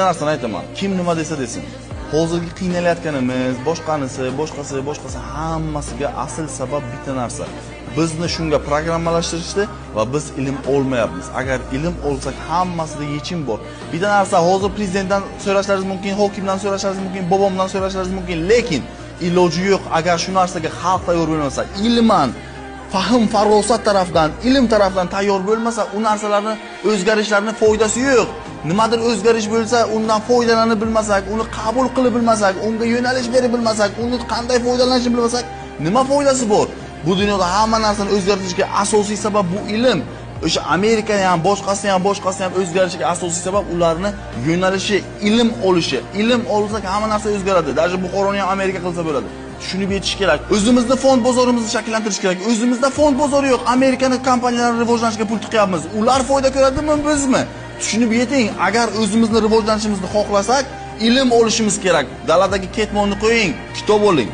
narsani aytaman. Kim nima desa desin. Hozirgi qiynalayotganimiz, boshqasi hammasiga asl sabab bitta narsa. Bizni shunga programmalashtirishdi va biz ilm olmayapmiz. Agar ilm olsak hammasida yechim bor. Bitta narsa hozir prezidentdan so'rashlaringiz mumkin, hokimdan so'rashlaringiz mumkin, bobomdan so'rashlaringiz mumkin, lekin iloji yo'q. Agar shu narsaga xalq tayyor bo'lmasa, ilman, fahm, farosat tarafdan, ilm tarafdan tayyor bo'lmasa, u narsalarni o'zgarishlarning foydasi yo'q. Nimadir o'zgarish bo'lsa, undan foydalanib bilmasak, uni qabul qilib bilmasak, unga yo'nalish berib bilmasak, uni qanday foydalanishni bilmasak, nima foydasi bor? Bu dunyoda hamma narsani o'zgartirishga asosiy sabab bu ilm. O'sha Amerikani ham, boshqasi ham o'zgarishiga asosiy sabab ularni yo'nalishi, ilm olishi. Ilm olsak hamma narsa o'zgaradi. Даже Buxoroni ham Amerika qilsa bo'ladi. Tushunib yetish kerak. O'zimizda fond bozorimizni shakllantirish kerak. O'zimizda fond bozori yo'q. Amerikaning kompaniyalari rivojlanishiga pul tiqyapmiz. Ular foyda ko'radimi, bizmi? Tushunib yeting. Agar o'zimizni rivojlanishimizni xohlasak, ilm olishimiz kerak. Daladagi ketmonni qo'ying, kitob oling.